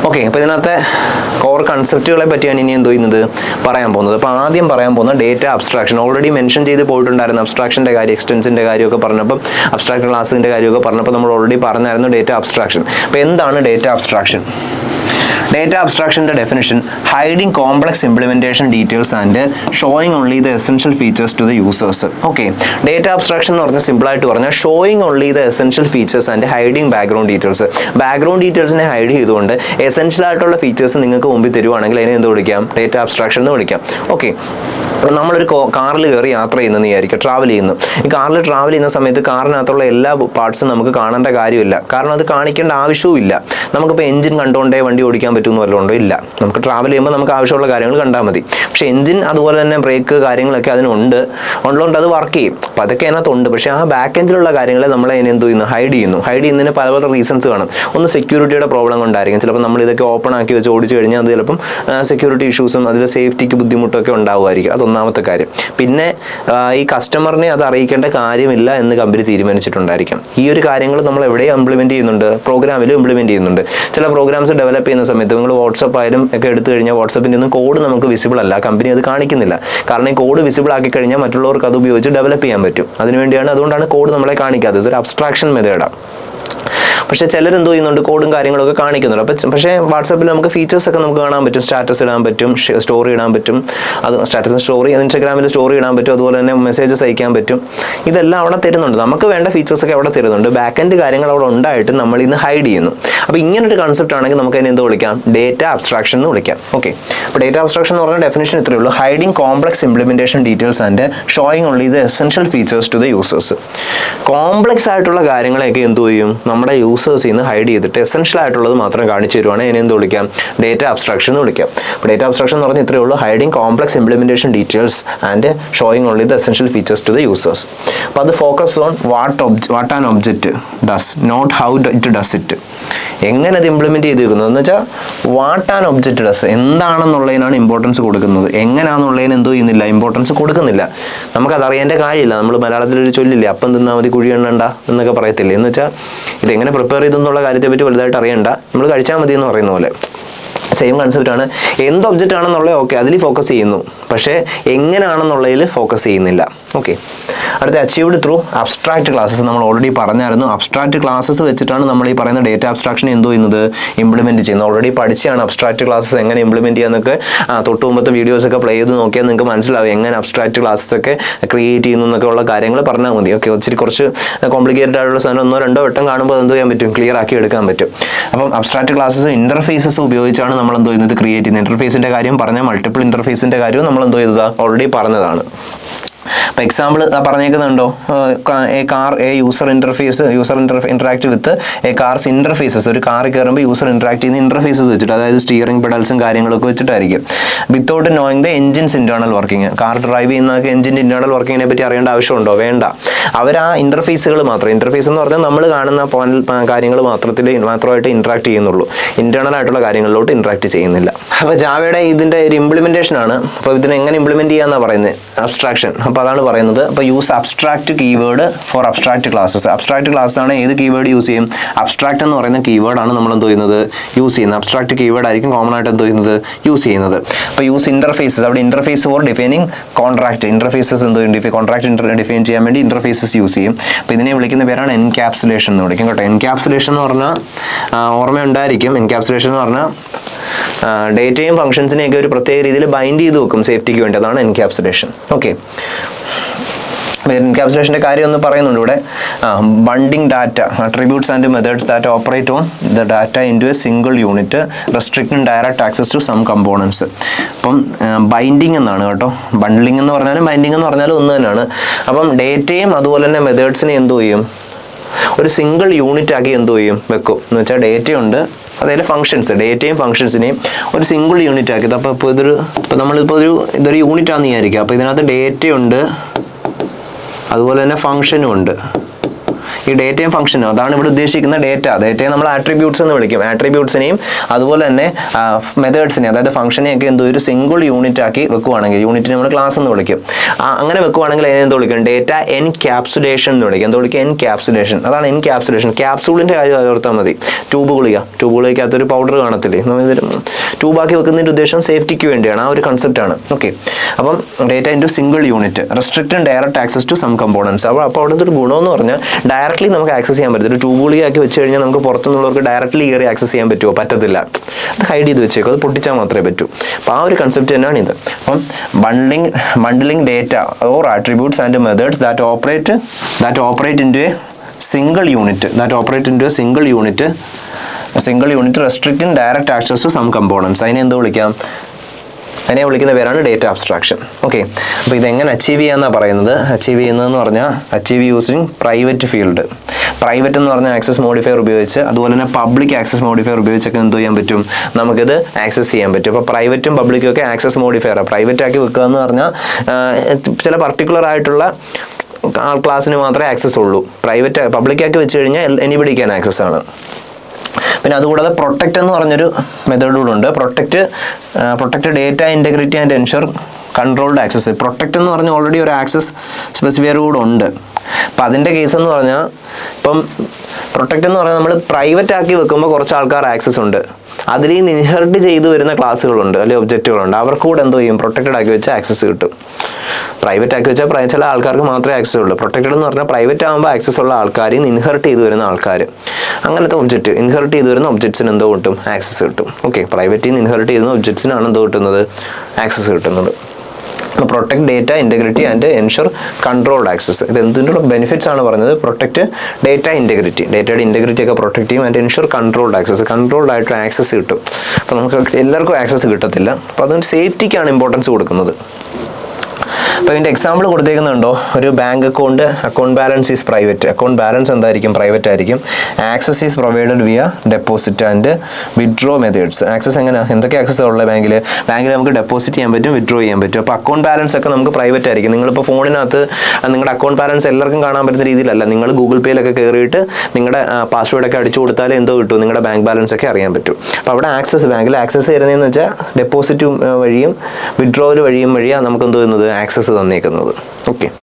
Okay, അപ്പോൾ ഇതിനകത്തെ core കൺസെപ്റ്റുകളെ പറ്റിയാണ് ഇനി എന്തോ ചെയ്യുന്നത് പറയാൻ പോകുന്നത്. അപ്പോൾ ആദ്യം പറയാൻ പോകുന്ന ഡേറ്റ അബ്സ്ട്രാക്ഷൻ. ഓൾറെഡി മെൻഷൻ ചെയ്ത് പോയിട്ടുണ്ടായിരുന്നു അബ്സ്ട്രാക്ഷൻ്റെ കാര്യം, എക്സ്റ്റൻസിൻ്റെ കാര്യമൊക്കെ പറഞ്ഞപ്പം, അബ്സ്ട്രാക്ട് ക്ലാസ്സിൻ്റെ കാര്യമൊക്കെ പറഞ്ഞപ്പോൾ നമ്മൾ ഓൾറെഡി പറഞ്ഞായിരുന്നു ഡേറ്റ അബ്സ്ട്രാക്ഷൻ. അപ്പോൾ എന്താണ് data abstraction? Data abstraction definition: hiding complex implementation details and showing only the essential features to the users. Okay, data abstraction എന്ന് പറഞ്ഞാൽ സിമ്പിൾ ആയിട്ട് പറഞ്ഞാൽ showing only the essential features and hiding background details. Background ഡീറ്റെയിൽസിനെ hide ചെയ്തുകൊണ്ട് essential ആയിട്ടുള്ള features നിങ്ങൾക്ക് മുമ്പിൽ തരുവാണെങ്കിൽ അതിനെ എന്ത് വിളിക്കാം? ഡേറ്റ അബ്സ്ട്രാക്ഷൻ എന്ന് വിളിക്കാം. ഓക്കെ, നമ്മളൊരു കാറിൽ കയറി യാത്ര ചെയ്യുന്നതെന്ന് വിചാരിക്കുക, ട്രാവൽ ചെയ്യുന്നു. ഈ കാറിൽ ട്രാവൽ ചെയ്യുന്ന സമയത്ത് കാറിനകത്തുള്ള എല്ലാ പാർട്സും നമുക്ക് കാണേണ്ട കാര്യമില്ല, കാരണം അത് കാണിക്കേണ്ട ആവശ്യവും ഇല്ല. നമുക്കിപ്പോൾ എഞ്ചിൻ കണ്ടുകൊണ്ടേ വണ്ടി ഓടിക്കാൻ പറ്റുമെന്ന് വല്ലതും ഉണ്ടോ? ഇല്ല. നമുക്ക് ട്രാവൽ ചെയ്യുമ്പോൾ നമുക്ക് ആവശ്യമുള്ള കാര്യങ്ങൾ കണ്ടാൽ മതി. പക്ഷേ എഞ്ചിൻ അതുപോലെ തന്നെ ബ്രേക്ക് കാര്യങ്ങളൊക്കെ അതിനുണ്ട്, ഉള്ളതുകൊണ്ട് അത് വർക്ക് ചെയ്യും. അപ്പോൾ അതൊക്കെ അതിനകത്തുണ്ട്. പക്ഷേ ആ ബാക്ക് എൻഡിലുള്ള കാര്യങ്ങളെ നമ്മൾ അതിനെ എന്ത് ചെയ്യുന്നു? ഹൈഡ് ചെയ്യുന്നു. ഹൈഡ് ചെയ്യുന്നതിന് പല പല റീസൺസ് കാണും. ഒന്ന് സെക്യൂരിറ്റിയുടെ പ്രോബ്ലം കൊണ്ടായിരിക്കും. ചിലപ്പോൾ നമ്മൾ ഇതൊക്കെ ഓപ്പൺ ആക്കി വെച്ച് ഓടിച്ചു കഴിഞ്ഞാൽ അത് ചിലപ്പം സെക്യൂരിറ്റി ഇഷ്യൂസും അതിൽ സേഫ്റ്റിക്ക് ബുദ്ധിമുട്ടൊക്കെ ഉണ്ടാവുമായിരിക്കും. അതൊന്നാമത്തെ കാര്യം. പിന്നെ ഈ കസ്റ്റമറിനെ അത് അറിയിക്കേണ്ട കാര്യമില്ല എന്ന് കമ്പനി തീരുമാനിച്ചിട്ടുണ്ടായിരിക്കും. ഈ ഒരു കാര്യങ്ങൾ നമ്മൾ എവിടെ ഇംപ്ലിമെൻറ്റ് ചെയ്യുന്നുണ്ട്? പ്രോഗ്രാമിലും ഇംപ്ലിമെൻറ്റ് ചെയ്യുന്നുണ്ട്. ചില പ്രോഗ്രാംസ് ഡെവലപ്പ് ചെയ്യുന്ന സമയത്ത് നിങ്ങൾ വാട്സപ്പ് ആയാലും ഒക്കെ എടുത്തു കഴിഞ്ഞാൽ വാട്സപ്പിൻ്റെ ഒന്നും കോഡ് നമുക്ക് വിസിബിൾ അല്ല, കമ്പനി അത് കാണിക്കുന്നില്ല. കാരണം ഈ കോഡ് വിസിബിൾ ആക്കി കഴിഞ്ഞാൽ മറ്റുള്ളവർക്ക് അത് ഉപയോഗിച്ച് ഡെവലപ്പ് ചെയ്യാൻ പറ്റും. അതിനുവേണ്ടിയാണ്, അതുകൊണ്ടാണ് കോഡ് നമ്മളെ കാണിക്കാത്തത്. ഇതൊരു അബ്സ്ട്രാക്ഷൻ മെത്തേഡാണ്. പക്ഷേ ചിലരെന്തോ ചെയ്യുന്നുണ്ട്, കോഡും കാര്യങ്ങളൊക്കെ കാണിക്കുന്നുണ്ട്. പക്ഷേ വാട്സാപ്പിൽ നമുക്ക് ഫീച്ചേഴ്സ് ഒക്കെ നമുക്ക് കാണാൻ പറ്റും. സ്റ്റാറ്റസ് ഇടാൻ പറ്റും, സ്റ്റോറി ഇടാൻ പറ്റും. അത് സ്റ്റാറ്റസ് സ്റ്റോറി, ഇൻസ്റ്റാഗ്രാമിൽ സ്റ്റോറി ഇടാൻ പറ്റും. അതുപോലെ തന്നെ മെസ്സേജസ് അയക്കാൻ പറ്റും. ഇതെല്ലാം അവിടെ തരുന്നുണ്ട്. നമുക്ക് വേണ്ട ഫീച്ചേഴ്സൊക്കെ അവിടെ തരുന്നുണ്ട്. ബാക്ക് എൻഡ് കാര്യങ്ങൾ അവിടെ ഉണ്ടായിട്ട് നമ്മൾ ഇന്ന് ഹൈഡ് ചെയ്യുന്നു. അപ്പോൾ ഇങ്ങനൊരു കൺസെപ്റ്റ് ആണെങ്കിൽ നമുക്ക് അതിനെ എന്തോ വിളിക്കാം? ഡേറ്റ അബ്സ്ട്രാക്ഷൻ എന്ന് വിളിക്കാം. ഓക്കെ, അപ്പോൾ ഡേറ്റ അബ്സ്ട്രാക്ഷൻ എന്ന് പറഞ്ഞ ഡെഫിനേഷൻ ഇത്രയേ ഉള്ളൂ: hiding complex implementation details and showing only the essential features to the users. Complex ആയിട്ടുള്ള കാര്യങ്ങളെയൊക്കെ എന്ത് ചെയ്യും? നമ്മുടെ യൂസേഴ്സിൽ നിന്ന് ഹൈഡ് ചെയ്തിട്ട് എസെൻഷ്യൽ ആയിട്ടുള്ളത് മാത്രം കാണിച്ചു തരുവാണെങ്കിൽ അതിനെ എന്ത് വിളിക്കാം? ഡേറ്റ അബ്സ്ട്രാക്ഷൻ എന്ന് വിളിക്കാം. അപ്പോൾ ഡേറ്റ അബ്സ്ട്രാക്ഷൻ എന്ന് പറഞ്ഞാൽ ഇത്രയേ ഉള്ളൂ: hiding complex implementation details and showing only the essential features to the users. അപ്പോൾ അത് focus on what an object does, not how it does it. എങ്ങനെ അത് ഇംപ്ലിമെന്റ് ചെയ്തിരിക്കുന്നത് എന്ന് വെച്ചാൽ വാട്ട് ആൻ ഒബ്ജക്റ്റ് ഡസ്, എന്താണെന്നുള്ളതിനാണ് ഇമ്പോർട്ടൻസ് കൊടുക്കുന്നത്. എങ്ങനെയാണെന്നുള്ളതിന് എന്തോ ചെയ്യുന്നില്ല, ഇമ്പോർട്ടൻസ് കൊടുക്കുന്നില്ല. നമുക്കത് അറിയേണ്ട കാര്യമില്ല. നമ്മൾ മലയാളത്തിലൊരു ചൊല്ലില്ലേ, അപ്പം തിന്നാൽ മതി കുഴി എണ്ണണ്ട എന്നൊക്കെ പറയത്തില്ലേ? എന്ന് വെച്ചാൽ ഇതെങ്ങനെ പ്രിപ്പയർ ചെയ്തെന്നുള്ള കാര്യത്തെ പറ്റി വലുതായിട്ട് അറിയണ്ട, നമ്മൾ കഴിച്ചാൽ മതി എന്ന് പറയുന്ന പോലെ സെയിം കൺസെപ്റ്റാണ്. എന്ത് ഒബ്ജക്റ്റ് ആണെന്നുള്ളത് ഓക്കെ അതിൽ ഫോക്കസ് ചെയ്യുന്നു, പക്ഷേ എങ്ങനെയാണെന്നുള്ളതിൽ ഫോക്കസ് ചെയ്യുന്നില്ല. ഓക്കെ, അടുത്ത അച്ചീവ്ഡ് ത്രൂ അബ്സ്ട്രാക്ട് ക്ലാസ്സസ്. നമ്മൾ ഓൾറെഡി പറഞ്ഞായിരുന്നു, അബ്സ്ട്രാക്ട് ക്ലാസ്സസ് വെച്ചിട്ടാണ് നമ്മൾ ഈ പറയുന്ന ഡേറ്റ അബ്സ്ട്രാക്ഷൻ എന്തോ ചെയ്യുന്നത്? ഇംപ്ലിമെൻറ്റ് ചെയ്യുന്നത്. ഓൾറെഡി പഠിച്ചാണ് അബ്സ്ട്രാക്ട് ക്ലാസ്സസ് എങ്ങനെ ഇംപ്ലിമെൻറ്റ് ചെയ്യാന്നൊക്കെ. തൊട്ട് മുമ്പത്തെ വീഡിയോസൊക്കെ പ്ലേ ചെയ്ത് നോക്കിയാൽ നിങ്ങൾക്ക് മനസ്സിലാവും എങ്ങനെ അബ്സ്ട്രാക്ട് ക്ലാസ്സസ് ഒക്കെ ക്രിയേറ്റ് ചെയ്യുന്നു എന്നൊക്കെ ഉള്ള കാര്യങ്ങൾ പറഞ്ഞാൽ മതി. ഓക്കെ, കുറച്ച് കോംപ്ലിക്കേറ്റഡ് ആയിട്ടുള്ള സാധനം ഒന്നോ രണ്ടോ വട്ടം കാണുമ്പോൾ എന്ത് ചെയ്യാൻ പറ്റും? ക്ലിയർ ആക്കി എടുക്കാൻ പറ്റും. അപ്പം അബ്സ്ട്രാക്ട് ക്ലാസ്സസ് ഇന്റർഫേസസ് ഉപയോഗിച്ചാണ് നമ്മൾ എന്തോ ചെയ്യുന്നത്? ക്രിയേറ്റ് ചെയ്യുന്നത്. ഇന്റർഫേസിൻ്റെ കാര്യം പറഞ്ഞാൽ മൾട്ടിപ്പിൾ ഇന്റർഫേസിൻ്റെ കാര്യവും നമ്മൾ എന്തോ ചെയ്തത്? ഓൾറെഡി പറഞ്ഞതാണ്. അപ്പോൾ എക്സാമ്പിൾ പറഞ്ഞേക്കുന്നുണ്ടോ? User interact with cars interfaces. ഒരു കാർ കയറുമ്പോൾ യൂസർ ഇന്ററാക്ട് ചെയ്യുന്ന ഇന്റർഫേസസ് വെച്ചിട്ട്, അതായത് സ്റ്റിയറിംഗ് പെഡൽസും കാര്യങ്ങളൊക്കെ വെച്ചിട്ടായിരിക്കും. Without knowing the engines internal working. Car drive ചെയ്യുന്നതൊക്കെ എഞ്ചിൻ്റെ ഇന്റേണൽ വർക്കിങ്ങിനെ പറ്റി അറിയേണ്ട ആവശ്യമുണ്ടോ? വേണ്ട. അവർ ആ ഇന്റർഫേസുകൾ മാത്രം, ഇന്റർഫേസ് എന്ന് പറഞ്ഞാൽ നമ്മൾ കാണുന്ന കാര്യങ്ങൾ മാത്രമായിട്ട് ഇന്ററാക്ട് ചെയ്യുന്നുള്ളൂ. ഇന്റേണൽ ആയിട്ടുള്ള കാര്യങ്ങളിലോട്ട് ഇന്ററാക്ട് ചെയ്യുന്നില്ല. അപ്പോൾ ജാവയുടെ ഇതിൻ്റെ ഒരു ഇംപ്ലിമെന്റേഷൻ ആണ്. അപ്പോൾ ഇതിനെ എങ്ങനെ ഇംപ്ലിമെന്റ് ചെയ്യാന്നാണ് പറയുന്നത്? അബ്സ്ട്രാക്ഷൻ. അപ്പോൾ അതാണ് പറയുന്നത്. അപ്പോൾ use abstract keyword for abstract classes. Abstract class ആണ് ഏത് കീവേഡ് യൂസ് ചെയ്യും? അബ്സ്ട്രാക്ട് എന്ന് പറയുന്ന കീവേഡാണ് നമ്മൾ എന്തോ ചെയ്യുന്നത്? യൂസ് ചെയ്യുന്നത്. അബ്സ്ട്രാക്ട് കീവേഡ് ആയിരിക്കും കോമൺ ആയിട്ട് എന്തോ ചെയ്യുന്നത്? യൂസ് ചെയ്യുന്നത്. അപ്പോൾ യൂസ് ഇന്റർഫേസസ്. അവിടെ interface four defining contract. Interfaces എന്തോ കോൺട്രാക്ട് ഡിഫൈൻ ചെയ്യാൻ വേണ്ടി ഇന്റർഫേസസ് യൂസ് ചെയ്യും. അപ്പോൾ ഇതിനെ വിളിക്കുന്ന പേരാണ് എൻക്യാപ്സുലേഷൻ എന്ന് വിളിക്കും കേട്ടോ. എൻക്യാപ്സുലേഷൻ എന്ന് പറഞ്ഞാൽ ഓർമ്മയുണ്ടായിരിക്കും. എൻക്യാപ്സുലേഷൻ എന്ന് പറഞ്ഞാൽ ഡേറ്റയും ഫംഗ്ഷൻസിനെയൊക്കെ ഒരു പ്രത്യേക രീതിയിൽ ബൈൻഡ് ചെയ്ത് വെക്കും സേഫ്റ്റിക്ക് വേണ്ടി. അതാണ് എൻക്യാപ്സുലേഷൻ. ഓക്കെ, എൻക്യാപ്സുലേഷൻ്റെ കാര്യം ഒന്ന് പറയുന്നുണ്ട് ഇവിടെ. Bundling data, attributes and methods that operate on the data into a single unit, restricting direct access to some components. അപ്പം ബൈൻഡിങ് എന്നാണ് കേട്ടോ. ബണ്ടിലിംഗ് എന്ന് പറഞ്ഞാലും ബൈൻഡിങ് എന്ന് പറഞ്ഞാലും ഒന്ന് തന്നെയാണ്. അപ്പം ഡേറ്റയും അതുപോലെ തന്നെ മെത്തേഡ്സിനെ എന്തോ ചെയ്യും? ഒരു സിംഗിൾ യൂണിറ്റ് ആക്കി എന്തോ ചെയ്യും? വെക്കും. എന്ന് വെച്ചാൽ ഡേറ്റയുണ്ട്, അതായത് ഫംഗ്ഷൻസ്, ഡേറ്റയും ഫംഗ്ഷൻസിനെയും ഒരു സിംഗിൾ യൂണിറ്റ് ആക്കിയത്. അപ്പോൾ നമ്മളിപ്പോൾ ഇതൊരു യൂണിറ്റ് ആണെന്ന് വിചാരിക്കുക. അപ്പോൾ ഇതിനകത്ത് ഡേറ്റയുണ്ട്, അതുപോലെ തന്നെ ഫംഗ്ഷനും ഉണ്ട്. ഈ ഡേറ്റയും ഫംഗ്ഷനും അതാണ് ഇവിടെ ഉദ്ദേശിക്കുന്ന ഡേറ്റയെ നമ്മൾ ആട്രിബ്യൂട്ട്സ് എന്ന് വിളിക്കും. ആട്രിബ്യൂട്ട്സിനെയും അതുപോലെ തന്നെ മെത്തേഡ്സിനെ അതായത് ഫംഗ്ഷനെയൊക്കെ എന്തോ ഒരു സിംഗിൾ യൂണിറ്റ് ആക്കി വെക്കുവാണെങ്കിൽ യൂണിറ്റിനെ നമ്മൾ ക്ലാസ് എന്ന് വിളിക്കും. അങ്ങനെ വെക്കുവാണെങ്കിൽ അതിനെ എന്ത് വിളിക്കും? ഡേറ്റ എൻക്യാപ്സുലേഷൻ എന്ന് വിളിക്കും. എന്ത് വിളിക്കും? എൻക്യാപ്സുലേഷൻ. അതാണ് എൻക്യാപ്സുലേഷൻ. ക്യാപ്സൂളിൻ്റെ കാര്യം ഓർത്താൽ മതി. ട്യൂബ് ഗുളികയ്ക്കകത്തൊരു പൗഡർ കാണത്തില്ലേ, ട്യൂബാക്കി വെക്കുന്നതിൻ്റെ ഉദ്ദേശം സേഫ്റ്റിക്ക് വേണ്ടിയാണ്. ആ ഒരു കൺസെപ്റ്റാണ്. ഓക്കെ, അപ്പം data into single unit, restrict and direct access to some components. അപ്പോൾ അവിടുത്തെ ഒരു ഗുണമെന്ന് പറഞ്ഞാൽ ഡയറക്റ്റ്ലി നമുക്ക് ആക്സസ് ചെയ്യാൻ പറ്റില്ല. ട്യൂബ് ഗുളികയാക്കി വെച്ച് കഴിഞ്ഞാൽ നമുക്ക് പുറത്തുനിന്നുള്ളവർക്ക് ഡയറക്റ്റ്ലി കയറി ആക്സസ് ചെയ്യാൻ പറ്റുമോ? പറ്റത്തില്ല. അത് ഹൈഡ് ചെയ്ത് വെച്ചേക്കും, അത് പൊട്ടിച്ചാൽ മാത്രമേ പറ്റൂ. അപ്പോൾ ആ ഒരു കൺസെപ്റ്റ് തന്നെയാണ് ഇത്. അപ്പം bundling data or attributes and methods that operate into a single unit restricting direct access to some components. അതിനെ എന്ത് വിളിക്കാം? അതിനെ വിളിക്കുന്ന പേരാണ് ഡേറ്റ അബ്സ്ട്രാക്ഷൻ. ഓക്കെ, അപ്പോൾ ഇതെങ്ങനെ അച്ചീവ് ചെയ്യാമെന്നാണ് പറയുന്നത്. അച്ചീവ് ചെയ്യുന്നതെന്ന് പറഞ്ഞാൽ achieve using private field. Private എന്ന് പറഞ്ഞാൽ ആക്സസ് മോഡിഫയർ ഉപയോഗിച്ച്, അതുപോലെ തന്നെ പബ്ലിക് ആക്സസ് മോഡിഫയർ ഉപയോഗിച്ചൊക്കെ എന്ത് ചെയ്യാൻ പറ്റും? നമുക്കിത് ആക്സസ് ചെയ്യാൻ പറ്റും. അപ്പോൾ പ്രൈവറ്റും പബ്ലിക്കും ഒക്കെ ആക്സസ് മോഡിഫയർ പ്രൈവറ്റ് ആക്കി വെക്കുക എന്ന് പറഞ്ഞാൽ ചില പർട്ടിക്കുലർ ആയിട്ടുള്ള ക്ലാസ്സിന് മാത്രമേ ആക്സസ് ഉള്ളൂ. പബ്ലിക്കാക്കി വെച്ച് കഴിഞ്ഞാൽ എനിബഡി ക്യാൻ ആക്സസ് ആണ്. പിന്നെ അതുകൂടാതെ പ്രൊട്ടക്റ്റ് എന്ന് പറഞ്ഞൊരു മെത്തേഡ് കൂടെ ഉണ്ട്. Protect data integrity and ensure controlled access. Protect എന്ന് പറഞ്ഞാൽ ഓൾറെഡി ഒരു ആക്സസ് സ്പെസിഫയർ കൂടെ ഉണ്ട്. അപ്പം അതിൻ്റെ കേസ് എന്ന് പറഞ്ഞാൽ ഇപ്പം പ്രൊട്ടക്റ്റ് എന്ന് പറഞ്ഞാൽ നമ്മൾ പ്രൈവറ്റ് ആക്കി വെക്കുമ്പോൾ കുറച്ച് ആൾക്കാർ ആക്സസ് ഉണ്ട്. അതിൽ നിന്ന് ഇൻഹെറിറ്റ് ചെയ്തു വരുന്ന ക്ലാസ്സുകളുണ്ട്, അല്ലെങ്കിൽ ഒബ്ജക്റ്റുകളുണ്ട്. അവർക്ക് കൂടെ എന്തോ ചെയ്യും? പ്രൊട്ടക്റ്റഡ് ആക്കി വെച്ചാൽ ആക്സസ് കിട്ടും. പ്രൈവറ്റ് ആക്കി വെച്ചാൽ ചില ആൾക്കാർക്ക് മാത്രമേ ആക്സസ് ഉള്ളൂ. പ്രൊട്ടക്റ്റഡ് എന്ന് പറഞ്ഞാൽ പ്രൈവറ്റ് ആകുമ്പോൾ ആക്സസ് ഉള്ള ആൾക്കാരിൽ നിന്ന് ഇൻഹെറിറ്റ് ചെയ്തു വരുന്ന ആൾക്കാർ, അങ്ങനത്തെ ഒബ്ജക്റ്റ് ഇൻഹെറിറ്റ് ചെയ്തു വരുന്ന ഒബ്ജക്ട്സിന് എന്തോ കിട്ടും? ആക്സസ് കിട്ടും. ഓക്കെ, പ്രൈവറ്റിൽ നിന്ന് ഇൻഹെറിറ്റ് ചെയ്യുന്ന ഒബ്ജക്ട്സിനാണ് എന്തോ കിട്ടുന്നത്? ആക്സസ് കിട്ടുന്നത്. Protect data integrity and ensure controlled access. ഇത് എന്തിനുള്ള ബെനിഫിറ്റ്സ് ആണ് പറഞ്ഞത്? പ്രൊട്ടക്ട് ഡേറ്റ ഇൻറ്റഗ്രിറ്റി, ഡേറ്റയുടെ ഇൻറ്റഗ്രിറ്റി ഒക്കെ പ്രൊട്ടക്ട് ചെയ്യും. And ensure controlled access, controlled ആയിട്ട് ആക്സസ് കിട്ടും. അപ്പോൾ നമുക്ക് എല്ലാവർക്കും ആക്സസ് കിട്ടത്തില്ല. അപ്പോൾ അതുകൊണ്ട് സേഫ്റ്റിക്കാണ് ഇമ്പോർട്ടൻസ് കൊടുക്കുന്നത്. അപ്പോൾ ഇതിൻ്റെ എക്സാമ്പിൾ കൊടുത്തേക്കുന്നുണ്ടോ? ഒരു bank account balance is private. Account balance എന്തായിരിക്കും? പ്രൈവറ്റ് ആയിരിക്കും. Access is provided via deposit and withdraw methods. Access എങ്ങനെയാണ്? എന്തൊക്കെ ആക്സസ് ഉള്ളത് ബാങ്കിൽ നമുക്ക് ഡെപ്പോസിറ്റ് ചെയ്യാൻ പറ്റും, വിഡ്രോ ചെയ്യാൻ പറ്റും. അപ്പോൾ അക്കൗണ്ട് ബാലൻസ് ഒക്കെ നമുക്ക് പ്രൈവറ്റ് ആയിരിക്കും. നിങ്ങളിപ്പോൾ ഫോണിനകത്ത് നിങ്ങളുടെ അക്കൗണ്ട് ബാലൻസ് എല്ലാവർക്കും കാണാൻ പറ്റുന്ന രീതിയിലല്ല. നിങ്ങൾ ഗൂഗിൾ പേയിലൊക്കെ കയറിയിട്ട് നിങ്ങളുടെ പാസ്വേഡൊക്കെ അടിച്ചു കൊടുത്താൽ എന്തോ കിട്ടും? നിങ്ങളുടെ ബാങ്ക് ബാലൻസ് ഒക്കെ അറിയാൻ പറ്റും. അപ്പോൾ അവിടെ ബാങ്കിൽ ആക്സസ് തരുന്നതെന്ന് വെച്ചാൽ ഡെപ്പോസിറ്റ് വഴിയും വിഡ്രോവൽ വഴിയാണ് നമുക്ക് എന്തോ ചെയ്യുന്നത്? ആക്സസ് തന്നേക്കുന്നത്. ഓക്കെ.